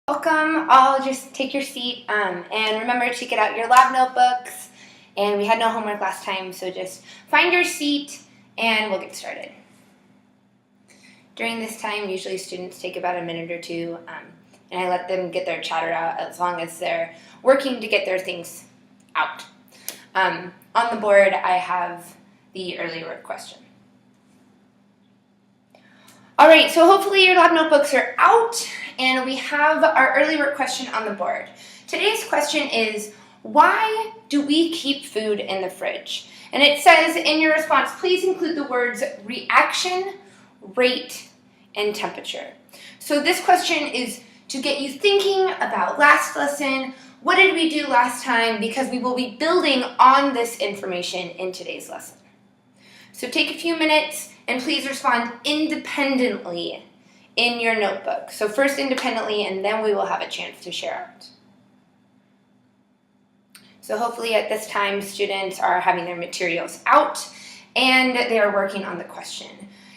Welcome, all just take your seat and remember to get out your lab notebooks. And we had no homework last time, so just find your seat and we'll get started. During this time, usually students take about a minute or two and I let them get their chatter out as long as they're working to get their things out. On the board, I have the early work question. All right, so hopefully your lab notebooks are out and we have our early work question on the board. Today's question is, why do we keep food in the fridge? And it says in your response, please include the words reaction, rate, and temperature. So this question is to get you thinking about last lesson. What did we do last time? Because we will be building on this information in today's lesson. So take a few minutes and please respond independently in your notebook. So first independently, and then we will have a chance to share it. So hopefully at this time, students are having their materials out and they are working on the question.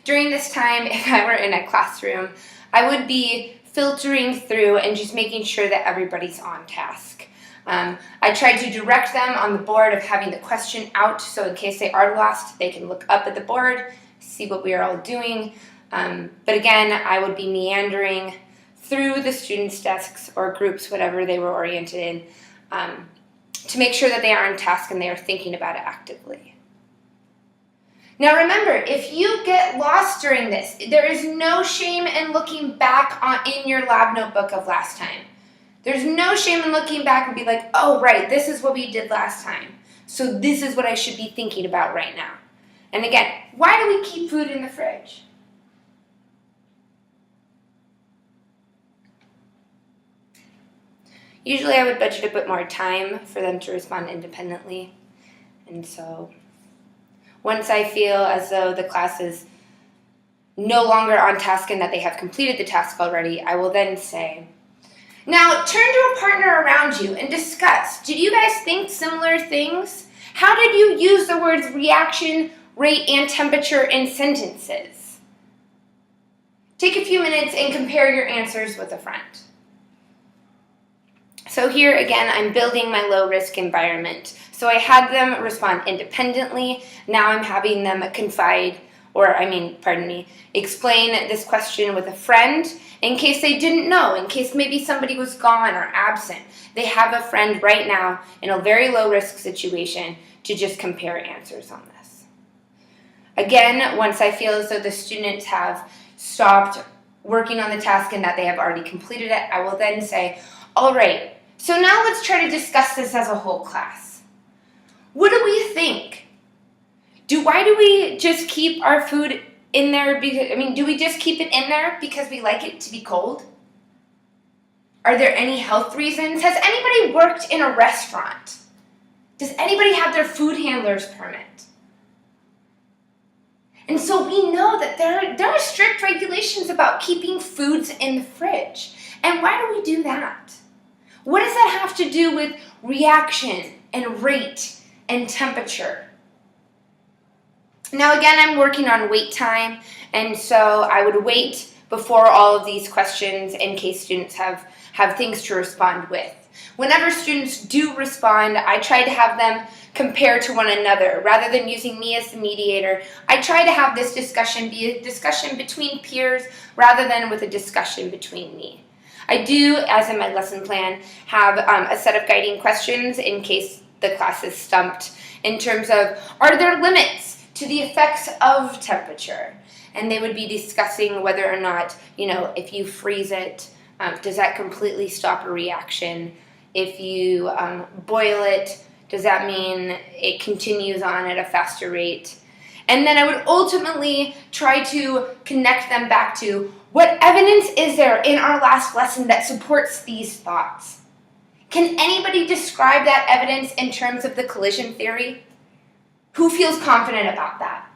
During this time, if I were in a classroom, I would be filtering through and just making sure that everybody's on task. I tried to direct them on the board of having the question out, so in case they are lost, they can look up at the board, see what we are all doing. But again, I would be meandering through the students' desks or groups, whatever they were oriented in, to make sure that they are on task and they are thinking about it actively. Now remember, if you get lost during this, there is no shame in looking back in your lab notebook of last time. There's no shame in looking back and be like, oh right, this is what we did last time. So this is what I should be thinking about right now. And again, why do we keep food in the fridge? Usually I would budget a bit more time for them to respond independently. And so once I feel as though the class is no longer on task and that they have completed the task already, I will then say, now turn to a partner around you and discuss. Did you guys think similar things? How did you use the words reaction, rate, and temperature in sentences? Take a few minutes and compare your answers with a friend. So here again, I'm building my low-risk environment. So I had them respond independently. Now I'm having them explain this question with a friend in case they didn't know, in case maybe somebody was gone or absent. They have a friend right now in a very low-risk situation to just compare answers on this. Again, once I feel as though the students have stopped working on the task and that they have already completed it, I will then say, all right, so now let's try to discuss this as a whole class. What do we think? Why do we just keep our food in there? Do we just keep it in there because we like it to be cold? Are there any health reasons? Has anybody worked in a restaurant? Does anybody have their food handler's permit? And so we know that there are strict regulations about keeping foods in the fridge. And why do we do that? What does that have to do with reaction and rate and temperature? Now again, I'm working on wait time, and so I would wait before all of these questions in case students have things to respond with. Whenever students do respond, I try to have them compare to one another. Rather than using me as the mediator, I try to have this discussion be a discussion between peers rather than with a discussion between me. I do, as in my lesson plan, have a set of guiding questions in case the class is stumped in terms of, are there limits to the effects of temperature? And they would be discussing whether or not, if you freeze it, does that completely stop a reaction? If you boil it, does that mean it continues on at a faster rate? And then I would ultimately try to connect them back to what evidence is there in our last lesson that supports these thoughts? Can anybody describe that evidence in terms of the collision theory? Who feels confident about that?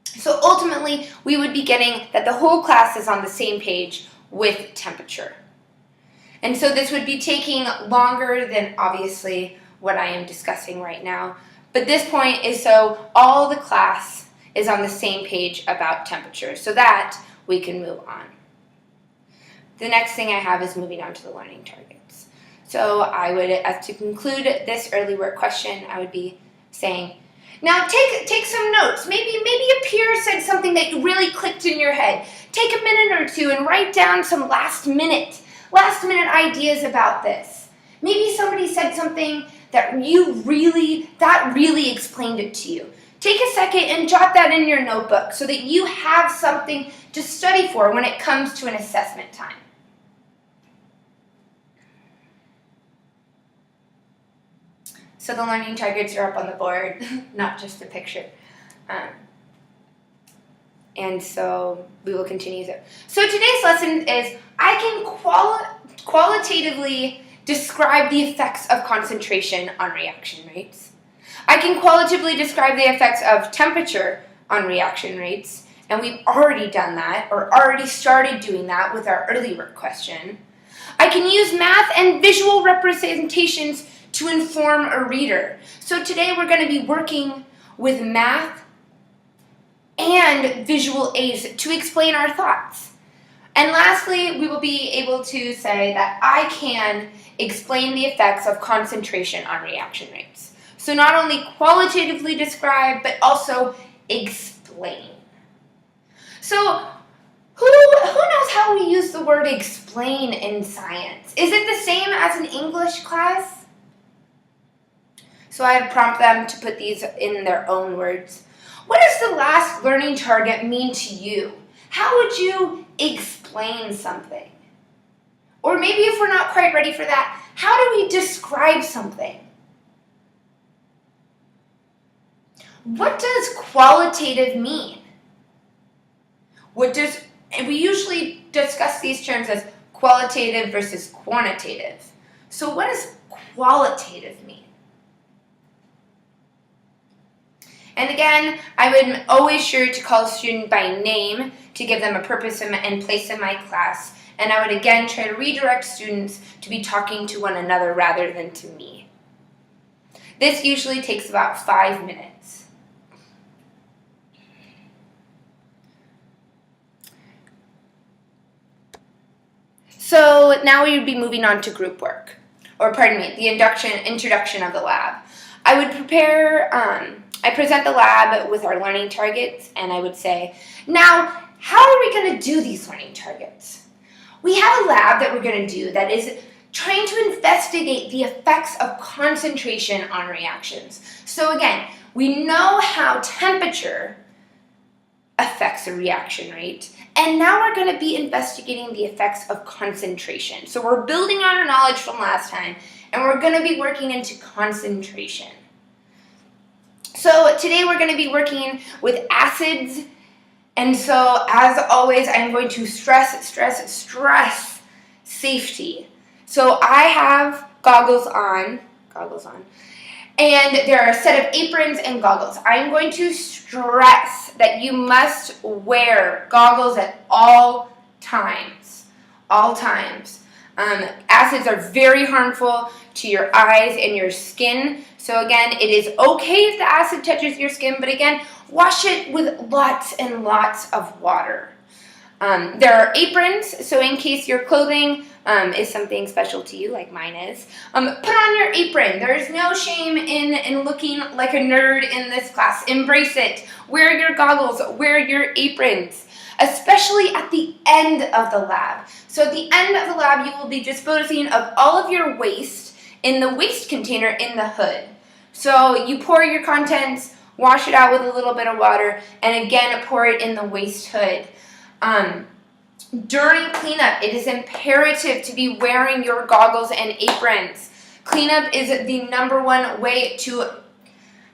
So ultimately, we would be getting that the whole class is on the same page with temperature. And so this would be taking longer than obviously what I am discussing right now. But this point is so all the class is on the same page about temperature so that we can move on. the next thing I have is moving on to the learning targets. So I would, as to conclude this early work question, I would be saying, now take some notes. Maybe a peer said something that really clicked in your head. Take a minute or two and write down some last minute ideas about this. Maybe somebody said something that really explained it to you. Take a second and jot that in your notebook so that you have something to study for when it comes to an assessment time. So the learning targets are up on the board, not just a picture. And so we will continue there. So today's lesson is I can qualitatively describe the effects of concentration on reaction rates. I can qualitatively describe the effects of temperature on reaction rates, and we've already done that, or already started doing that with our early work question. I can use math and visual representations to inform a reader. So today we're going to be working with math and visual aids to explain our thoughts. And lastly, we will be able to say that I can explain the effects of concentration on reaction rates. So not only qualitatively describe, but also explain. So who knows how we use the word explain in science? Is it the same as an English class? So I prompt them to put these in their own words. What does the last learning target mean to you? How would you explain something? Or maybe if we're not quite ready for that, how do we describe something? What does qualitative mean? And we usually discuss these terms as qualitative versus quantitative. So what does qualitative mean? And again, I would always sure to call a student by name to give them a purpose and place in my class. And I would again try to redirect students to be talking to one another rather than to me. This usually takes about 5 minutes. So now we would be moving on to group work, or pardon me, the introduction of the lab. I would I present the lab with our learning targets, and I would say, now, how are we going to do these learning targets? We have a lab that we're going to do that is trying to investigate the effects of concentration on reactions. So again, we know how temperature affects a reaction rate, and now we're going to be investigating the effects of concentration. So we're building on our knowledge from last time, and we're going to be working into concentration. So today we're going to be working with acids, and so as always I'm going to stress safety. So I have goggles on, and there are a set of aprons and goggles. I'm going to stress that you must wear goggles at all times. Acids are very harmful to your eyes and your skin. So again, it is okay if the acid touches your skin, but again, wash it with lots and lots of water. There are aprons, so in case your clothing is something special to you, like mine is, put on your apron. There is no shame in looking like a nerd in this class. Embrace it. Wear your goggles, wear your aprons, especially at the end of the lab. So at the end of the lab, you will be disposing of all of your waste in the waste container in the hood. So you pour your contents, wash it out with a little bit of water, and again, pour it in the waste hood. During cleanup, it is imperative to be wearing your goggles and aprons. Cleanup is the #1 way to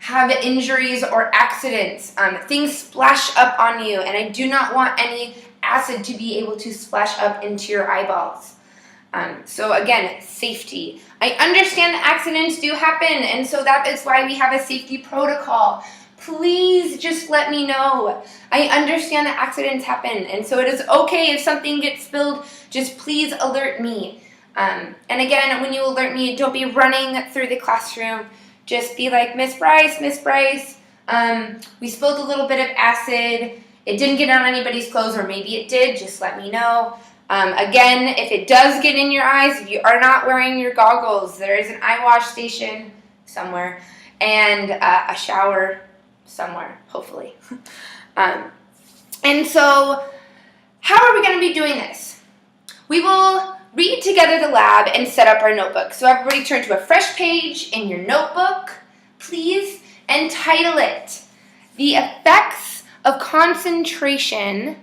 have injuries or accidents. Things splash up on you, and I do not want any acid to be able to splash up into your eyeballs. So again, safety. I understand that accidents do happen, and so that is why we have a safety protocol. Please just let me know. I understand that accidents happen, and so it is okay if something gets spilled, just please alert me. And again, when you alert me, don't be running through the classroom. Just be like, Miss Bryce, we spilled a little bit of acid. It didn't get on anybody's clothes, or maybe it did, just let me know. Again, if it does get in your eyes, if you are not wearing your goggles, there is an eye wash station somewhere and a shower somewhere, hopefully. And so, how are we going to be doing this? We will read together the lab and set up our notebook. So everybody turn to a fresh page in your notebook, please, and title it, "The Effects of Concentration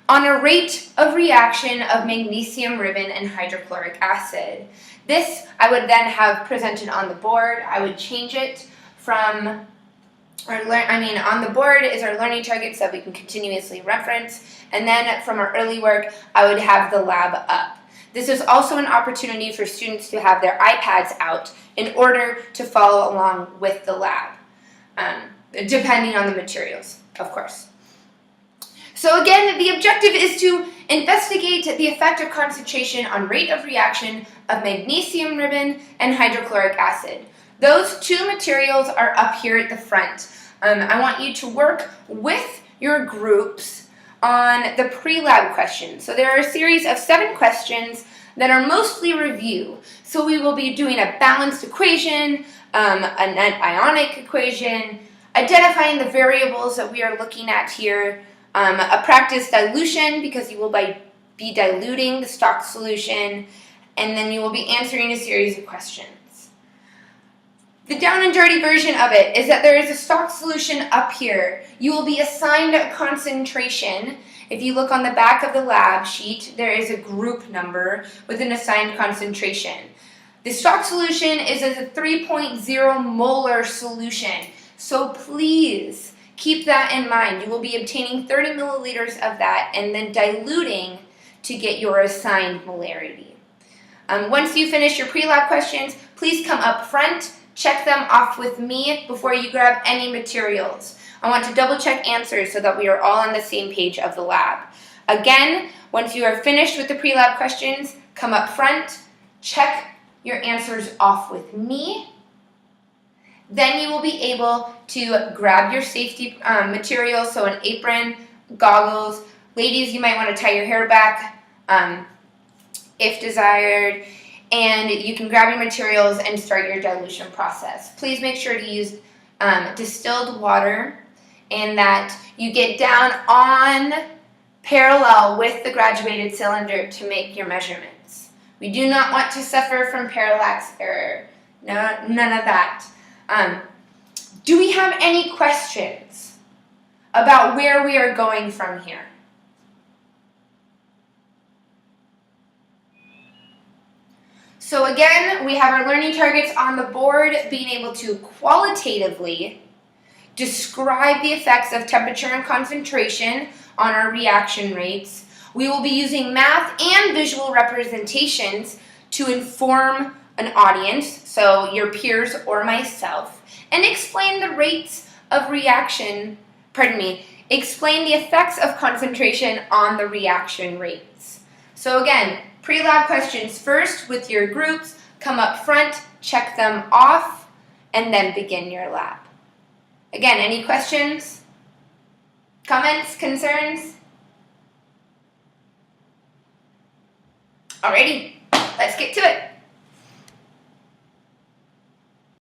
on a Rate of Reaction of Magnesium Ribbon and Hydrochloric Acid." This I would then have presented on the board. I would change it from on the board is our learning targets that we can continuously reference, and then from our early work, I would have the lab up. This is also an opportunity for students to have their iPads out in order to follow along with the lab, depending on the materials, of course. So again, the objective is to investigate the effect of concentration on rate of reaction of magnesium ribbon and hydrochloric acid. Those two materials are up here at the front. I want you to work with your groups on the pre-lab questions. So there are a series of 7 questions that are mostly review. So we will be doing a balanced equation, a net ionic equation, identifying the variables that we are looking at here, a practice dilution because you will be diluting the stock solution, and then you will be answering a series of questions. The down and dirty version of it is that there is a stock solution up here. You will be assigned a concentration. If you look on the back of the lab sheet, there is a group number with an assigned concentration. The stock solution is a 3.0 molar solution, so please keep that in mind. You will be obtaining 30 milliliters of that and then diluting to get your assigned molarity. Once you finish your pre-lab questions, please come up front, check them off with me before you grab any materials. I want to double check answers so that we are all on the same page of the lab. Again, once you are finished with the pre-lab questions, come up front, check your answers off with me. Then you will be able to grab your safety materials, so an apron, goggles. Ladies, you might want to tie your hair back if desired. And you can grab your materials and start your dilution process. Please make sure to use distilled water and that you get down on parallel with the graduated cylinder to make your measurements. We do not want to suffer from parallax error. No, none of that. Do we have any questions about where we are going from here? So again, we have our learning targets on the board, being able to qualitatively describe the effects of temperature and concentration on our reaction rates. We will be using math and visual representations to inform an audience, so your peers or myself, and explain the rates of reaction, explain the effects of concentration on the reaction rates. So again, pre-lab questions first with your groups, come up front, check them off, and then begin your lab. Again, any questions, comments, concerns? Alrighty, let's get to it.